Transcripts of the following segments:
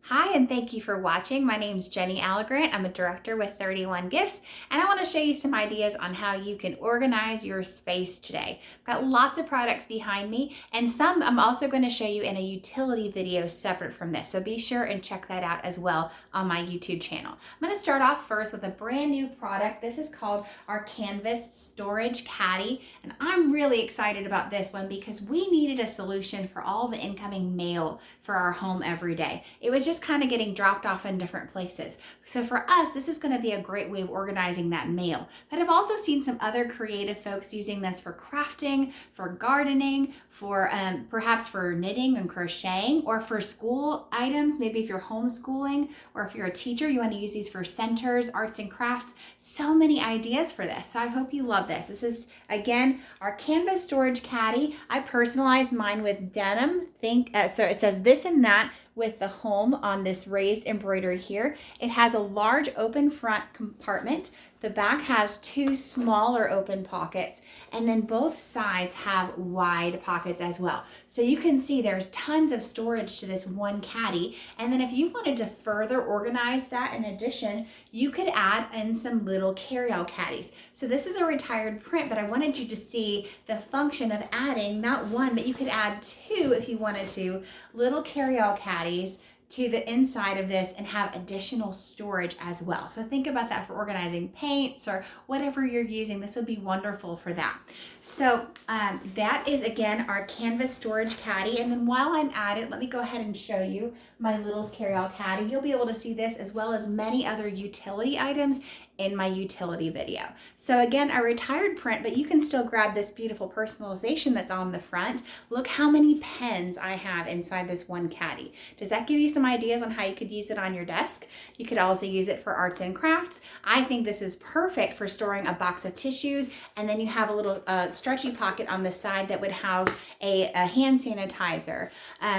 Hi, and thank you for watching. My name is Jenny Alligrant. I'm a director with 31 Gifts, and I want to show you some ideas on how you can organize your space today. I've got lots of products behind me, and some I'm also going to show you in a utility video separate from this, so be sure and check that out as well on my YouTube channel. I'm going to start off first with a brand new product. This is called our Canvas Storage Caddy, and I'm really excited about this one because we needed a solution for all the incoming mail for our home every day. It was just kind of getting dropped off in different places. So for us, this is going to be a great way of organizing that mail. But I've also seen some other creative folks using this for crafting, for gardening, for perhaps for knitting and crocheting, or for school items. Maybe if you're homeschooling or if you're a teacher, you want to use these for centers, arts and crafts. So many ideas for this. So I hope you love this. This is, again, our Canvas Storage Caddy. I personalized mine with denim. So it says this and that with the home on this raised embroidery here. It has a large open front compartment. The back has two smaller open pockets, and then both sides have wide pockets as well. So you can see there's tons of storage to this one caddy. And then if you wanted to further organize that in addition, you could add in some little carry-out caddies. So this is a retired print, but I wanted you to see the function of adding not one, but you could add two if you wanted to, little carry-out caddies to the inside of this and have additional storage as well. So think about that for organizing paints or whatever you're using. This would be wonderful for that. So that is, again, our Canvas Storage Caddy. And then while I'm at it, let me go ahead and show you my Littles Carry-Out Caddy. You'll be able to see this as well as many other utility items in my utility video. So again, a retired print, but you can still grab this beautiful personalization that's on the front. Look how many pens I have inside this one caddy. Does that give you some ideas on how you could use it on your desk? You could also use it for arts and crafts. I think this is perfect for storing a box of tissues, and then you have a little stretchy pocket on the side that would house a hand sanitizer.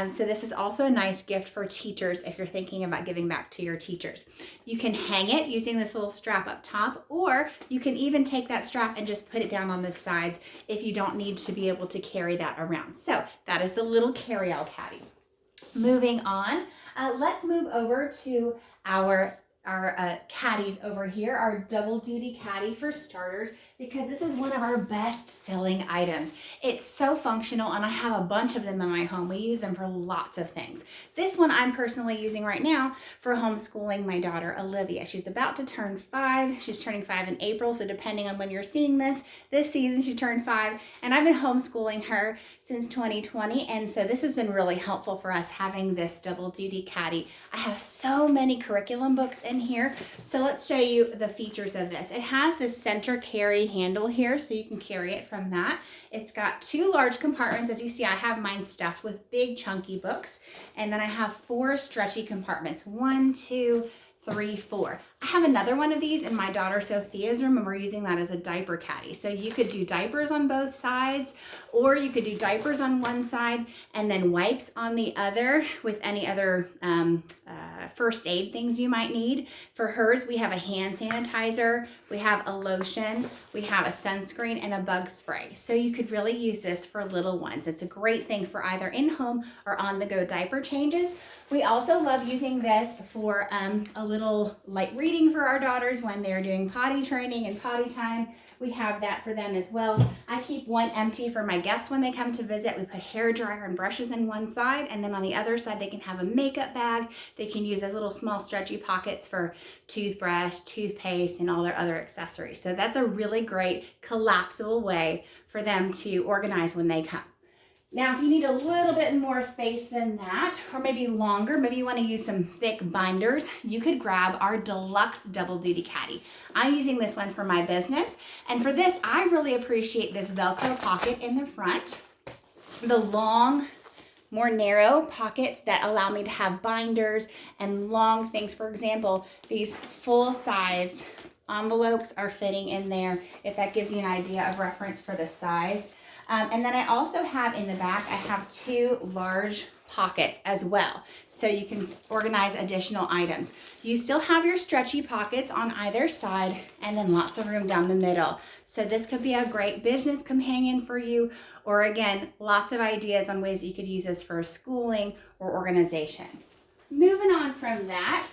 So this is also a nice gift for teachers if you're thinking about giving back to your teachers. You can hang it using this little strap up top, or you can even take that strap and just put it down on the sides if you don't need to be able to carry that around. So that is the little carry-out caddy. Moving on, let's move over to our caddies over here, our double duty caddy for starters, because this is one of our best selling items. It's so functional, and I have a bunch of them in my home. We use them for lots of things. This one I'm personally using right now for homeschooling my daughter Olivia. She's about to turn 5. She's turning 5 in April, so depending on when you're seeing this season she turned 5, and I've been homeschooling her since 2020, and so this has been really helpful for us having this double duty caddy. I have so many curriculum books in here, so let's show you the features of this. It has this center carry handle here, so you can carry it from that. It's got two large compartments. As you see, I have mine stuffed with big chunky books, and then I have 4 stretchy compartments. 1, 2, 3, 4. I have another one of these in my daughter Sophia's room, and we're using that as a diaper caddy. So you could do diapers on both sides, or you could do diapers on one side and then wipes on the other with any other first aid things you might need. For hers, we have a hand sanitizer, we have a lotion, we have a sunscreen, and a bug spray. So you could really use this for little ones. It's a great thing for either in-home or on-the-go diaper changes. We also love using this for a little light reading for our daughters when they're doing potty training and potty time. We have that for them as well. I keep one empty for my guests when they come to visit. We put hair dryer and brushes in one side, and then on the other side they can have a makeup bag. They can use as little small stretchy pockets for toothbrush, toothpaste, and all their other accessories. So that's a really great collapsible way for them to organize when they come. Now, if you need a little bit more space than that, or maybe longer, maybe you want to use some thick binders, you could grab our Deluxe Double Duty Caddy. I'm using this one for my business, and for this, I really appreciate this Velcro pocket in the front, the long, more narrow pockets that allow me to have binders and long things. For example, these full-sized envelopes are fitting in there, if that gives you an idea of reference for the size. And then I also have in the back, I have 2 large pockets as well, so you can organize additional items. You still have your stretchy pockets on either side, and then lots of room down the middle. So this could be a great business companion for you, or again, lots of ideas on ways that you could use this for schooling or organization. moving on from that,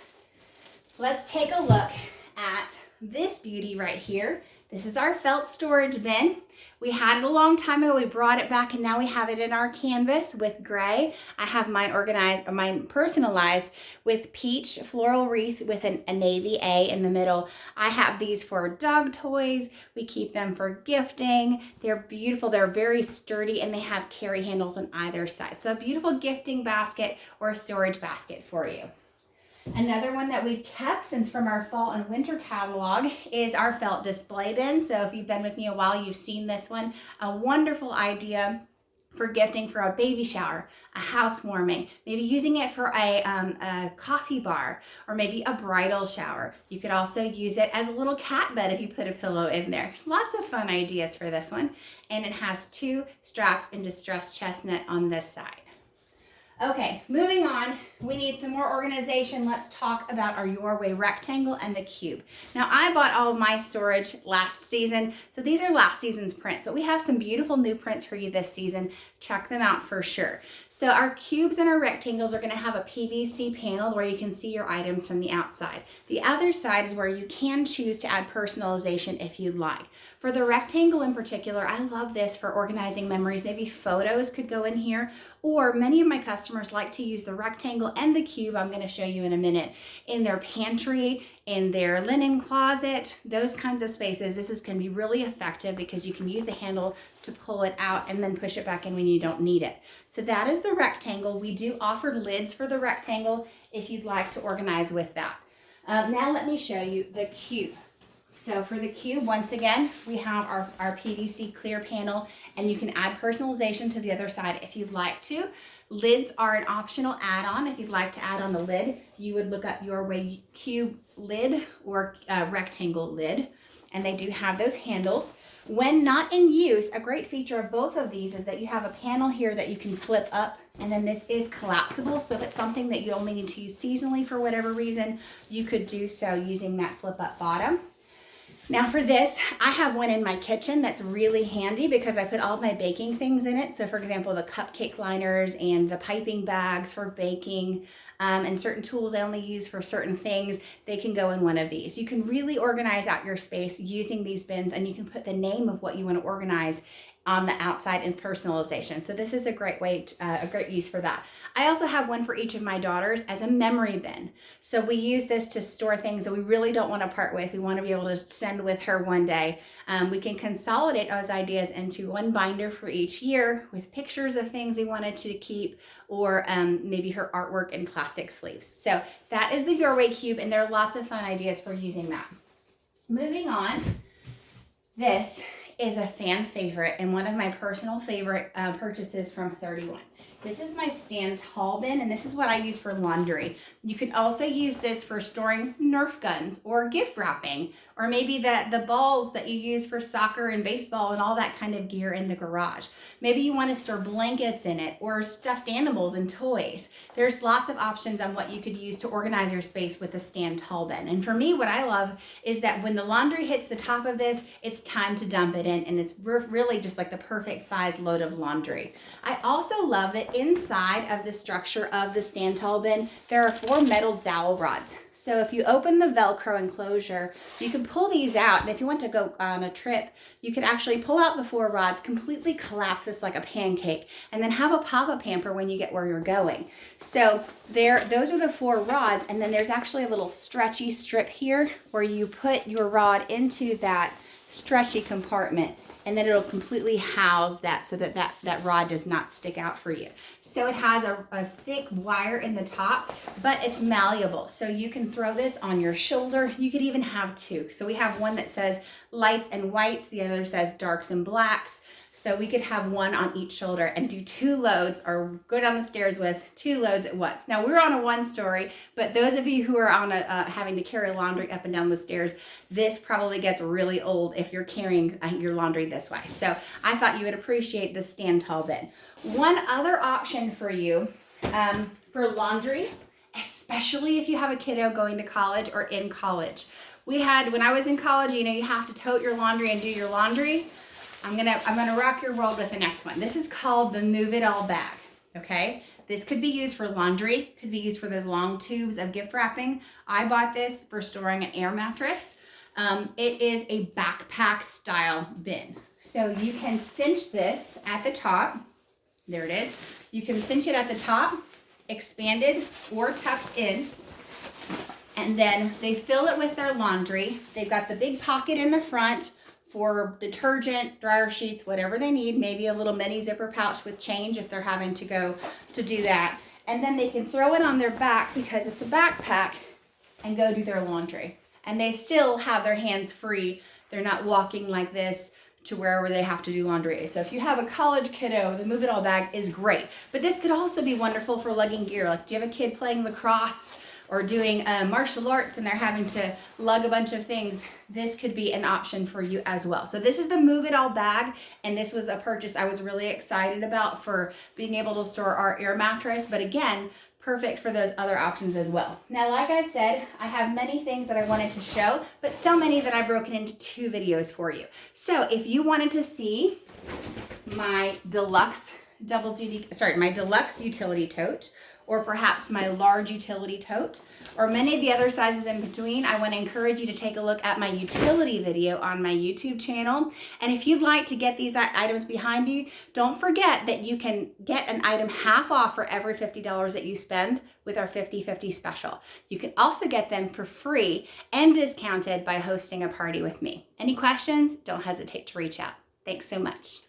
let's take a look at this beauty right here. This is our felt storage bin. We had it a long time ago. We brought it back and now we have it in our canvas with gray. I have mine personalized with peach floral wreath with a navy A in the middle. I have these for dog toys. We keep them for gifting. They're beautiful. They're very sturdy and they have carry handles on either side. So a beautiful gifting basket or a storage basket for you. Another one that we've kept since from our fall and winter catalog is our felt display bin. So if you've been with me a while, you've seen this one. A wonderful idea for gifting for a baby shower, a housewarming, maybe using it for a coffee bar, or maybe a bridal shower. You could also use it as a little cat bed if you put a pillow in there. Lots of fun ideas for this one. And it has 2 straps in distressed chestnut on this side. Okay, moving on, we need some more organization. Let's talk about our Your Way rectangle and the cube. Now, I bought all of my storage last season, so these are last season's prints, but we have some beautiful new prints for you this season. Check them out for sure. So our cubes and our rectangles are gonna have a PVC panel where you can see your items from the outside. The other side is where you can choose to add personalization if you'd like. For the rectangle in particular, I love this for organizing memories. Maybe photos could go in here, or many of my customers like to use the rectangle and the cube, I'm gonna show you in a minute, in their pantry, in their linen closet, those kinds of spaces. This is gonna be really effective because you can use the handle to pull it out and then push it back in when you don't need it. So that is the rectangle. We do offer lids for the rectangle if you'd like to organize with that. Now let me show you the cube. So for the cube, once again, we have our PVC clear panel, and you can add personalization to the other side if you'd like to. Lids are an optional add-on. If you'd like to add on a lid, you would look up Your Way cube lid or rectangle lid, and they do have those handles. When not in use, a great feature of both of these is that you have a panel here that you can flip up, and then this is collapsible. So if it's something that you only need to use seasonally for whatever reason, you could do so using that flip up bottom. Now for this, I have one in my kitchen that's really handy because I put all of my baking things in it. So for example, the cupcake liners and the piping bags for baking, and certain tools I only use for certain things, they can go in one of these. You can really organize out your space using these bins, and you can put the name of what you want to organize on the outside in personalization. So this is a great way, a great use for that. I also have one for each of my daughters as a memory bin. So we use this to store things that we really don't want to part with. We want to be able to send with her one day. We can consolidate those ideas into one binder for each year with pictures of things we wanted to keep, or maybe her artwork in plastic sleeves. So that is the Your Way cube, and there are lots of fun ideas for using that. Moving on, this is a fan favorite and one of my personal favorite purchases from 31. This is my stand tall bin, and this is what I use for laundry. You can also use this for storing Nerf guns or gift wrapping, or maybe the balls that you use for soccer and baseball and all that kind of gear in the garage. Maybe you want to store blankets in it or stuffed animals and toys. There's lots of options on what you could use to organize your space with a stand tall bin. And for me, what I love is that when the laundry hits the top of this, it's time to dump it in, and it's really just like the perfect size load of laundry. I also love that inside of the structure of the stand tall bin, there are 4 metal dowel rods. So if you open the Velcro enclosure, you can pull these out, and if you want to go on a trip, you could actually pull out the 4 rods, completely collapse this like a pancake, and then have a pop-up hamper when you get where you're going. So those are the 4 rods, and then there's actually a little stretchy strip here where you put your rod into that stretchy compartment, and then it'll completely house that so that that rod does not stick out for you. So it has a thick wire in the top, but it's malleable. So you can throw this on your shoulder. You could even have 2. So we have one that says lights and whites, the other says darks and blacks. So we could have one on each shoulder and do 2 loads, or go down the stairs with 2 loads at once. Now we're on a 1-story, but those of you who are on having to carry laundry up and down the stairs, this probably gets really old if you're carrying your laundry this way. So I thought you would appreciate the stand tall bin. One other option for you for laundry, especially if you have a kiddo going to college or in college. When I was in college, you have to tote your laundry and do your laundry. I'm gonna rock your world with the next one. This is called the Move It All bag, okay? This could be used for laundry, could be used for those long tubes of gift wrapping. I bought this for storing an air mattress. It is a backpack style bin. So you can cinch this at the top. There it is. You can cinch it at the top, expanded or tucked in. And then they fill it with their laundry. They've got the big pocket in the front for detergent, dryer sheets, whatever they need, maybe a little mini zipper pouch with change if they're having to go to do that. And then they can throw it on their back because it's a backpack and go do their laundry. And they still have their hands free. They're not walking like this to wherever they have to do laundry. So if you have a college kiddo, the Move It All bag is great. But this could also be wonderful for lugging gear. Like, do you have a kid playing lacrosse or doing martial arts and they're having to lug a bunch of things? This could be an option for you as well. So this is the Move It All bag, and this was a purchase I was really excited about for being able to store our air mattress, but again, perfect for those other options as well. Now, like I said, I have many things that I wanted to show, but so many that I've broken into 2 videos for you. So if you wanted to see my deluxe my deluxe utility tote, or perhaps my large utility tote, or many of the other sizes in between, I want to encourage you to take a look at my utility video on my YouTube channel. And if you'd like to get these items behind you, don't forget that you can get an item half off for every $50 that you spend with our 50/50 special. You can also get them for free and discounted by hosting a party with me. Any questions? Don't hesitate to reach out. Thanks so much.